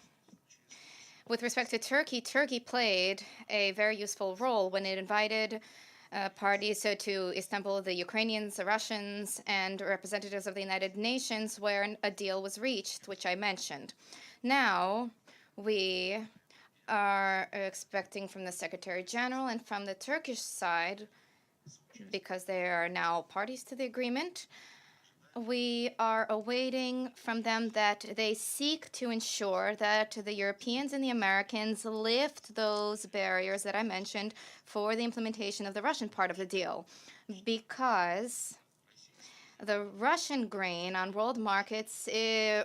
With respect to Turkey, Turkey played a very useful role when it invited parties to Istanbul, the Ukrainians, the Russians, and representatives of the United Nations, where a deal was reached, which I mentioned. Now, we are expecting from the Secretary General and from the Turkish side, because they are now parties to the agreement, we are awaiting from them that they seek to ensure that the Europeans and the Americans lift those barriers that I mentioned for the implementation of the Russian part of the deal, because the Russian grain on world markets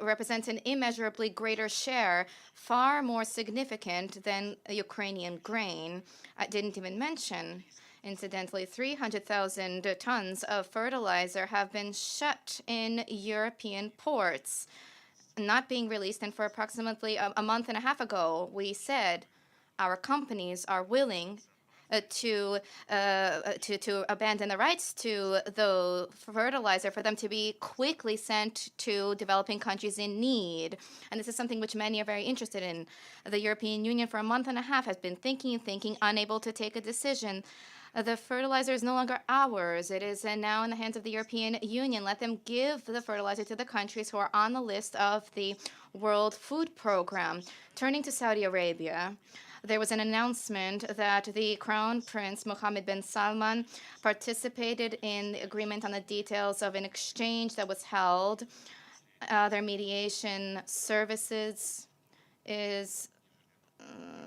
represents an immeasurably greater share, far more significant than Ukrainian grain. I didn't even mention, incidentally, 300,000 tons of fertilizer have been shut in European ports, not being released. And for approximately a month and a half ago, we said our companies are willing to abandon the rights to the fertilizer for them to be quickly sent to developing countries in need. And this is something which many are very interested in. The European Union for a month and a half has been thinking, unable to take a decision. The fertilizer is no longer ours. It is now in the hands of the European Union. Let them give the fertilizer to the countries who are on the list of the World Food Programme. Turning to Saudi Arabia, there was an announcement that the Crown Prince Mohammed bin Salman participated in the agreement on the details of an exchange that was held. Their mediation services is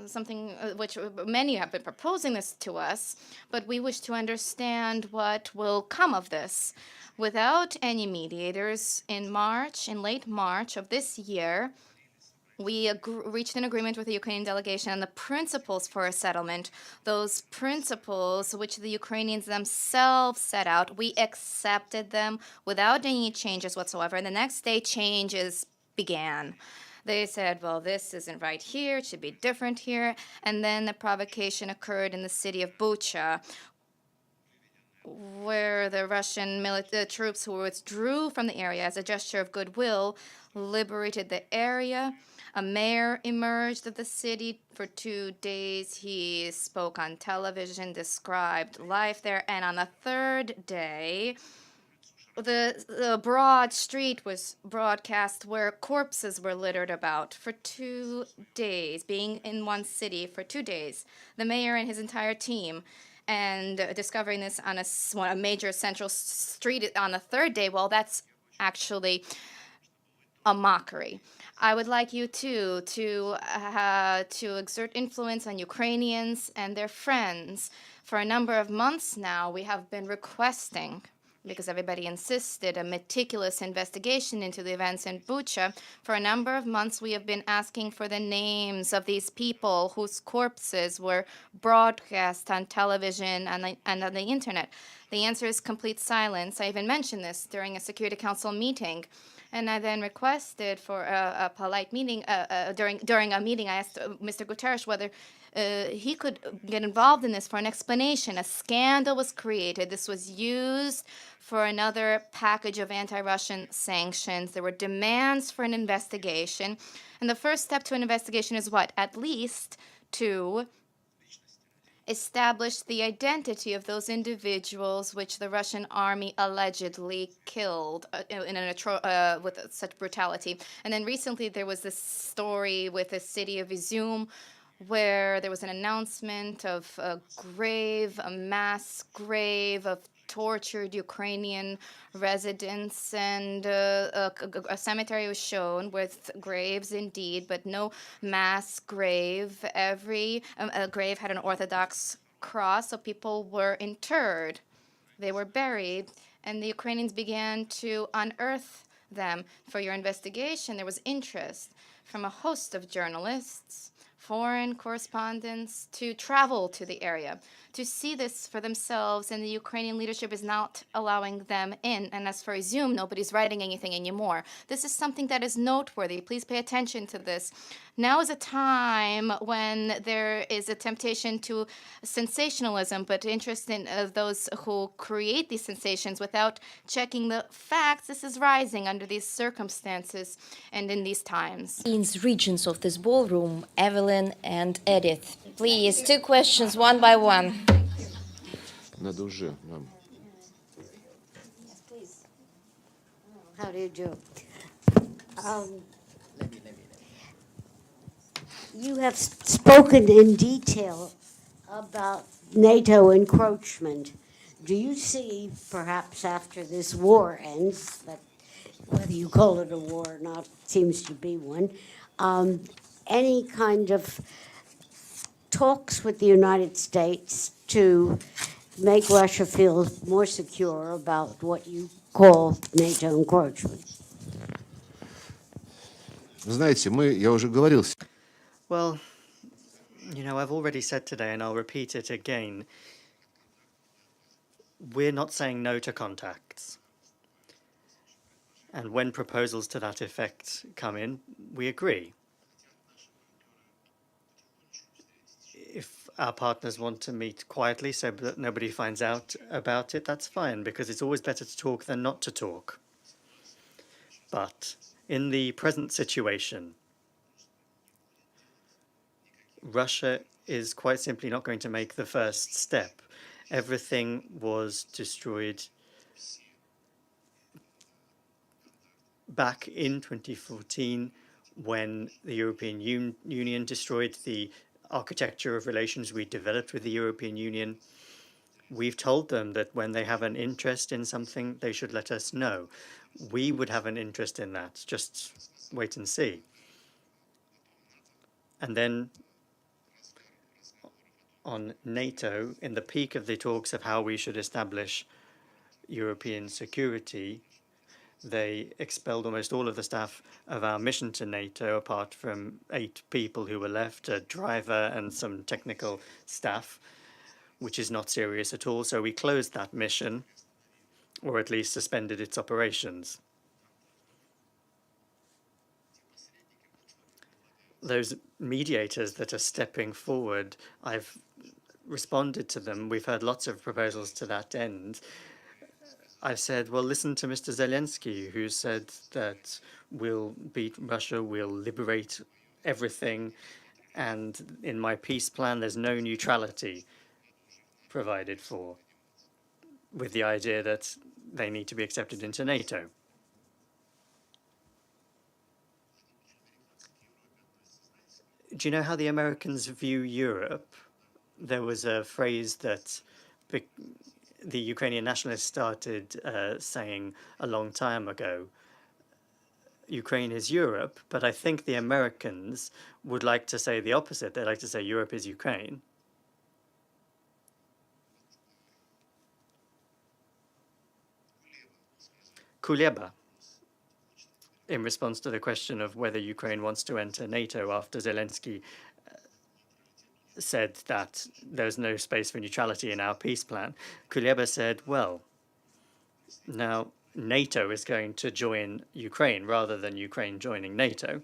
something which many have been proposing this to us, but we wish to understand what will come of this. Without any mediators, in late March of this year, we reached an agreement with the Ukrainian delegation on the principles for a settlement. Those principles, which the Ukrainians themselves set out, we accepted them without any changes whatsoever. And the next day, changes began. They said, well, this isn't right here, it should be different here. And then the provocation occurred in the city of Bucha, where the Russian troops who withdrew from the area as a gesture of goodwill liberated the area. A mayor emerged of the city for 2 days. He spoke on television, described life there. And on the third day, the broad street was broadcast where corpses were littered about for 2 days, being in one city for 2 days. The mayor and his entire team. And discovering this on a major central street on the third day, well, that's actually a mockery. I would like you too to exert influence on Ukrainians and their friends. For a number of months now, we have been requesting, because everybody insisted, a meticulous investigation into the events in Bucha. For a number of months, we have been asking for the names of these people whose corpses were broadcast on television and on the internet. The answer is complete silence. I even mentioned this during a Security Council meeting. And I then requested for a polite meeting. During a meeting, I asked Mr. Guterres whether he could get involved in this for an explanation. A scandal was created. This was used for another package of anti-Russian sanctions. There were demands for an investigation. And the first step to an investigation is what? At least to establish the identity of those individuals which the Russian army allegedly killed with such brutality. And then recently there was this story with the city of Izum, where there was an announcement of a mass grave of tortured Ukrainian residents, and a cemetery was shown with graves indeed, but no mass grave. Every grave had an Orthodox cross, so people were interred. They were buried, and the Ukrainians began to unearth them. For your investigation, there was interest from a host of journalists, foreign correspondents, to travel to the area, to see this for themselves, and the Ukrainian leadership is not allowing them in. And as for Izum, nobody's writing anything anymore. This is something that is noteworthy. Please pay attention to this. Now is a time when there is a temptation to sensationalism, but interest in those who create these sensations without checking the facts. This is rising under these circumstances and in these times. Regions of this ballroom, Evelyn and Edith. Please, 2 questions, one by one. Надо уже, мам. How do you do? You have spoken in detail about NATO encroachment. Do you see, perhaps after this war ends, that whether you call it a war or not, seems to be one, any kind of talks with the United States to make Russia feel more secure about what you call NATO encroachment? Знаете, я уже говорил. Well, I've already said today, and I'll repeat it again, we're not saying no to contacts. And when proposals to that effect come in, we agree. If our partners want to meet quietly so that nobody finds out about it, that's fine, because it's always better to talk than not to talk. But in the present situation, Russia is quite simply not going to make the first step. Everything was destroyed back in 2014 when the European Union destroyed the architecture of relations we developed with the European Union. We've told them that when they have an interest in something, they should let us know. We would have an interest in that. Just wait and see. And then on NATO, in the peak of the talks of how we should establish European security, they expelled almost all of the staff of our mission to NATO, apart from 8 people who were left, a driver and some technical staff, which is not serious at all. So we closed that mission, or at least suspended its operations. Those mediators that are stepping forward, I've responded to them. We've heard lots of proposals to that end. I've said, well, listen to Mr. Zelensky, who said that we'll beat Russia, we'll liberate everything, and in my peace plan, there's no neutrality provided for, with the idea that they need to be accepted into NATO. Do you know how the Americans view Europe? There was a phrase that the Ukrainian nationalists started saying a long time ago. Ukraine is Europe, but I think the Americans would like to say the opposite. They like to say Europe is Ukraine. Kuleba, in response to the question of whether Ukraine wants to enter NATO after Zelensky said that there's no space for neutrality in our peace plan, Kuleba said, well, now NATO is going to join Ukraine rather than Ukraine joining NATO.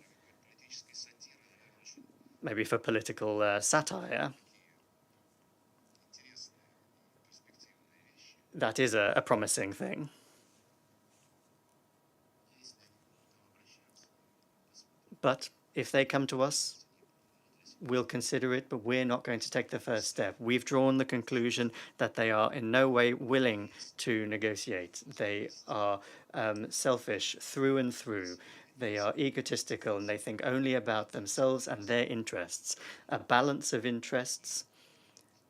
Maybe for political satire. That is a promising thing. But if they come to us, we'll consider it, but we're not going to take the first step. We've drawn the conclusion that they are in no way willing to negotiate. They are selfish through and through. They are egotistical, and they think only about themselves and their interests. A balance of interests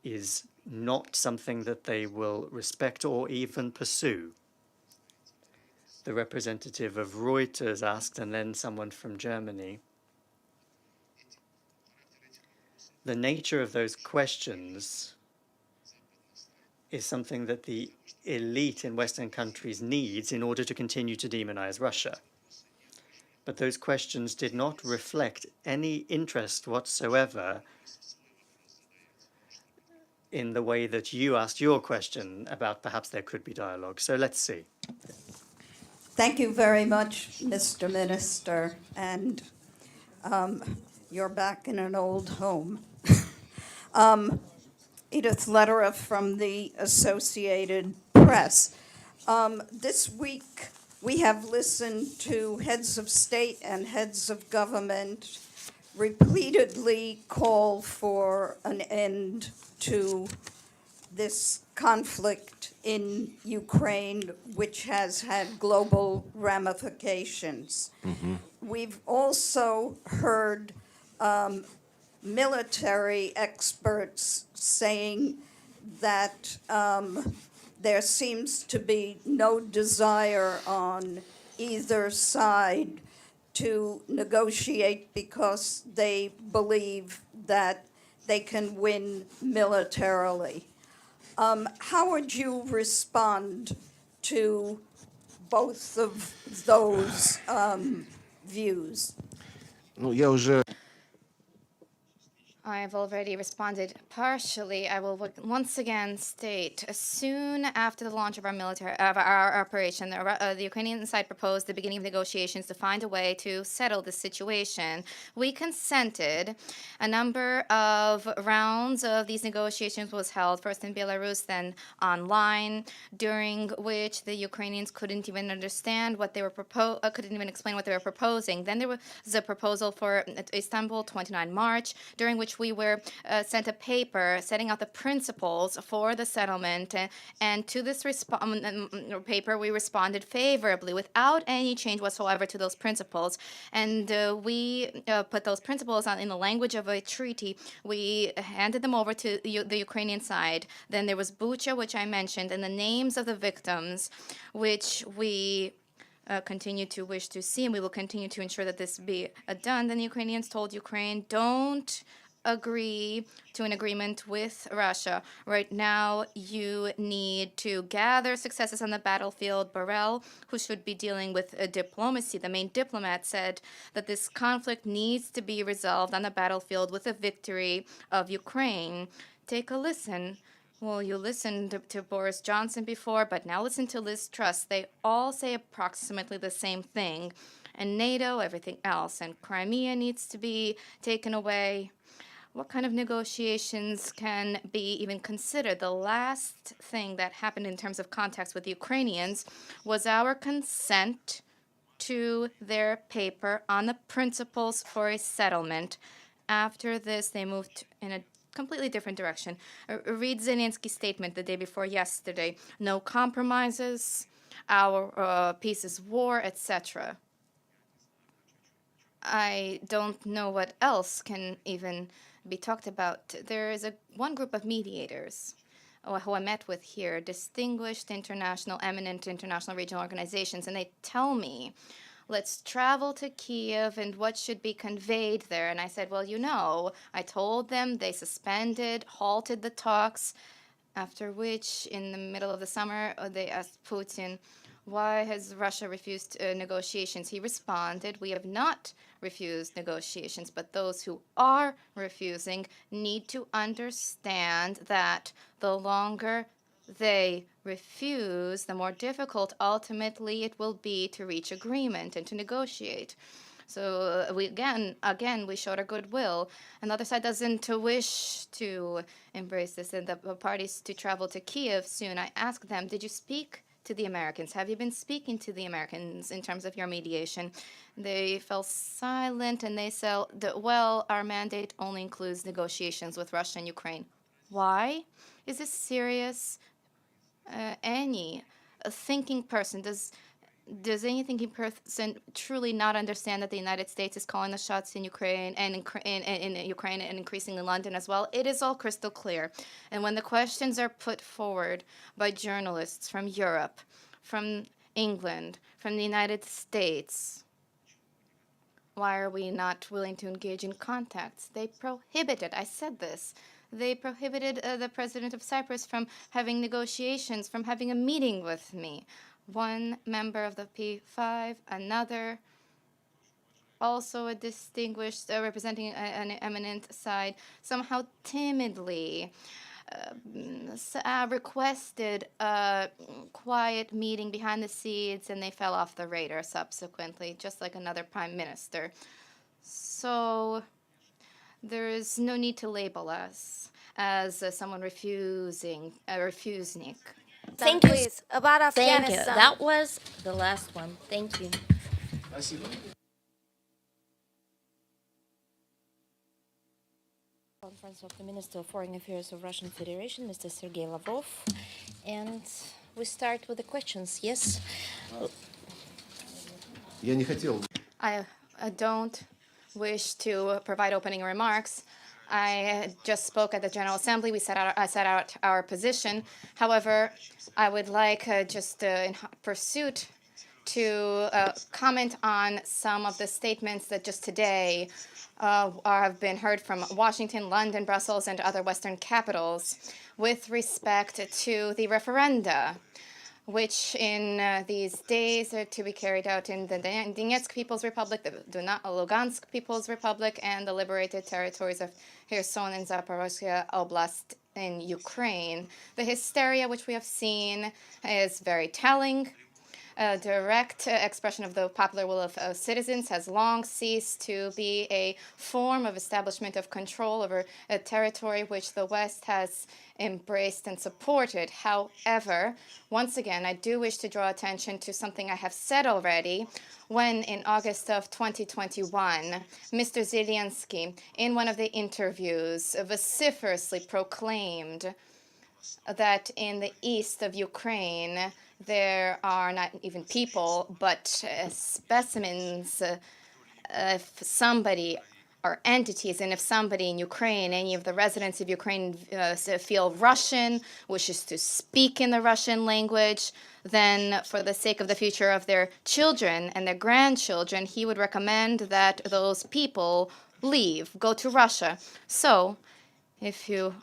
is not something that they will respect or even pursue. The representative of Reuters asked, and then someone from Germany, the nature of those questions is something that the elite in Western countries needs in order to continue to demonize Russia. But those questions did not reflect any interest whatsoever in the way that you asked your question about perhaps there could be dialogue. So let's see. Thank you very much, Mr. Minister, and you're back in an old home. Edith Lederer from the Associated Press. This week, we have listened to heads of state and heads of government repeatedly call for an end to this conflict in Ukraine, which has had global ramifications. We've also heard military experts saying that there seems to be no desire on either side to negotiate because they believe that they can win militarily. How would you respond to both of those views? Ну, я уже I've already responded partially. I will once again state, soon after the launch of our operation, the Ukrainian side proposed the beginning of negotiations to find a way to settle the situation. We consented. A number of rounds of these negotiations was held, first in Belarus, then online, during which the Ukrainians couldn't even understand what they were couldn't even explain what they were proposing. Then there was a proposal for Istanbul, 29 March, during which which we were sent a paper setting out the principles for the settlement, and to this paper we responded favorably without any change whatsoever to those principles, and we put those principles in the language of a treaty. We handed them over to the Ukrainian side. Then there was Bucha, which I mentioned, and the names of the victims, which we continue to wish to see, and we will continue to ensure that this be done. Then the Ukrainians told Ukraine, don't agree to an agreement with Russia. Right now, you need to gather successes on the battlefield. Borrell, who should be dealing with diplomacy, the main diplomat, said that this conflict needs to be resolved on the battlefield with a victory of Ukraine. Take a listen. Well, you listened to Boris Johnson before, but now listen to Liz Truss. They all say approximately the same thing. And NATO, everything else. And Crimea needs to be taken away. What kind of negotiations can be even considered? The last thing that happened in terms of contacts with the Ukrainians was our consent to their paper on the principles for a settlement. After this, they moved in a completely different direction. Read Zelensky's statement the day before yesterday. No compromises, our peace is war, etc. I don't know what else can even be talked about. There is one group of mediators who I met with here, distinguished international, eminent international regional organizations, and they tell me, let's travel to Kiev and what should be conveyed there. And I said, well, you know, I told them, they suspended, halted the talks, after which, in the middle of the summer, they asked Putin, why has Russia refused negotiations? He responded, we have not refused negotiations, but those who are refusing need to understand that the longer they refuse, the more difficult ultimately it will be to reach agreement and to negotiate. So we again we showed our goodwill, and the other side doesn't wish to embrace this, and the parties to travel to Kiev soon. I asked them, did you speak to the Americans? Have you been speaking to the Americans in terms of your mediation? They fell silent, and they said, well, our mandate only includes negotiations with Russia and Ukraine. Why? Is this serious? Any thinking person, does any thinking person truly not understand that the United States is calling the shots in Ukraine and in Ukraine and increasingly in London as well? It is all crystal clear. And when the questions are put forward by journalists from Europe, from England, from the United States, why are we not willing to engage in contacts? They prohibited, I said this, they prohibited the president of Cyprus from having negotiations, from having a meeting with me. One member of the P5, another, also a distinguished, representing an eminent side, somehow timidly requested a quiet meeting behind the scenes, and they fell off the radar subsequently, just like another prime minister. So there is no need to label us as someone refusing, refusnik. Thank you. Please, about Thank you. Afghanistan. That was the last one. Thank you. Conference of the Minister of Foreign Affairs of Russian Federation, Mr. Sergey Lavrov. And we start with the questions. Yes? I don't wish to provide opening remarks. I just spoke at the General Assembly. I set out our position. However, I would like just in pursuit to comment on some of the statements that just today have been heard from Washington, London, Brussels, and other Western capitals with respect to the referenda, which in these days are to be carried out in the Donetsk People's Republic, the Lugansk People's Republic, and the liberated territories of Kherson and Zaporozhye Oblast in Ukraine. The hysteria which we have seen is very telling. direct expression of the popular will of citizens has long ceased to be a form of establishment of control over a territory which the West has embraced and supported. However, once again, I do wish to draw attention to something I have said already when in August of 2021, Mr. Zelensky, in one of the interviews, vociferously proclaimed that in the east of Ukraine, there are not even people, but specimens. If somebody or entities, and if somebody in Ukraine, any of the residents of Ukraine feel Russian, wishes to speak in the Russian language, then for the sake of the future of their children and their grandchildren, he would recommend that those people leave, go to Russia. So, if you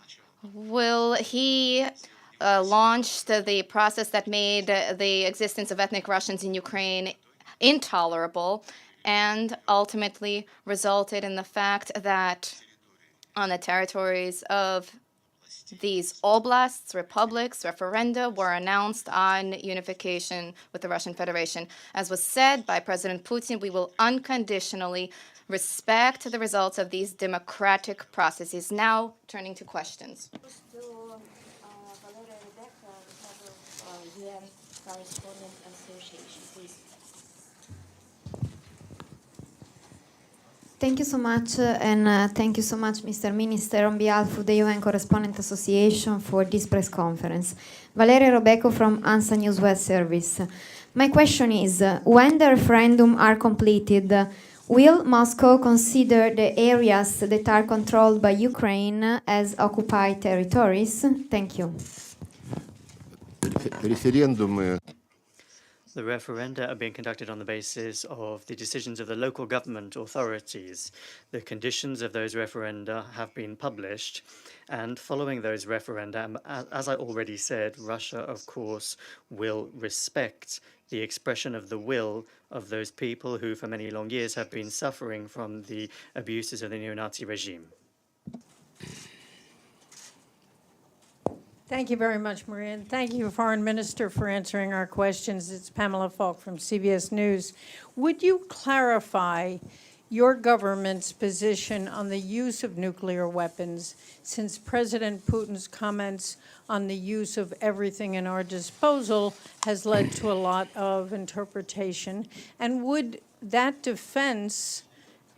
will, he launched the process that made the existence of ethnic Russians in Ukraine intolerable and ultimately resulted in the fact that on the territories of these oblasts, republics, referenda were announced on unification with the Russian Federation. As was said by President Putin, we will unconditionally respect the results of these democratic processes. Now, turning to questions. UN Correspondent Association, please. Thank you so much, and thank you so much, Mr. Minister, on behalf of the UN Correspondent Association for this press conference. Valeria Robeco from ANSA News Web Service. My question is, when the referendum are completed, will Moscow consider the areas that are controlled by Ukraine as occupied territories? Thank you. The referenda are being conducted on the basis of the decisions of the local government authorities. The conditions of those referenda have been published, and following those referenda, as I already said, Russia, of course, will respect the expression of the will of those people who, for many long years, have been suffering from the abuses of the neo-Nazi regime. Thank you very much, Maria, and thank you, Foreign Minister, for answering our questions. It's Pamela Falk from CBS News. Would you clarify your government's position on the use of nuclear weapons, since President Putin's comments on the use of everything in our disposal has led to a lot of interpretation? And would that defense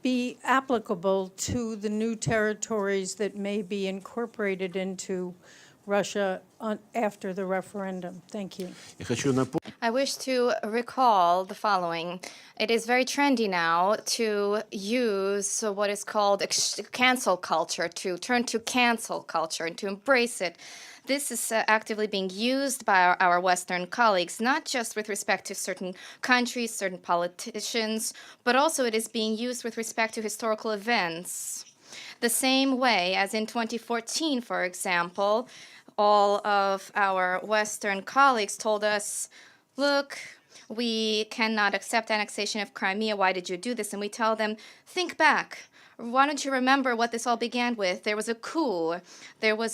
be applicable to the new territories that may be incorporated into Russia after the referendum? Thank you. I wish to recall the following. It is very trendy now to use what is called cancel culture, to turn to cancel culture and to embrace it. This is actively being used by our Western colleagues, not just with respect to certain countries, certain politicians, but also it is being used with respect to historical events. The same way as in 2014, for example, all of our Western colleagues told us, look, we cannot accept annexation of Crimea. Why did you do this? And we tell them, think back. Why don't you remember what this all began with? There was a coup. There was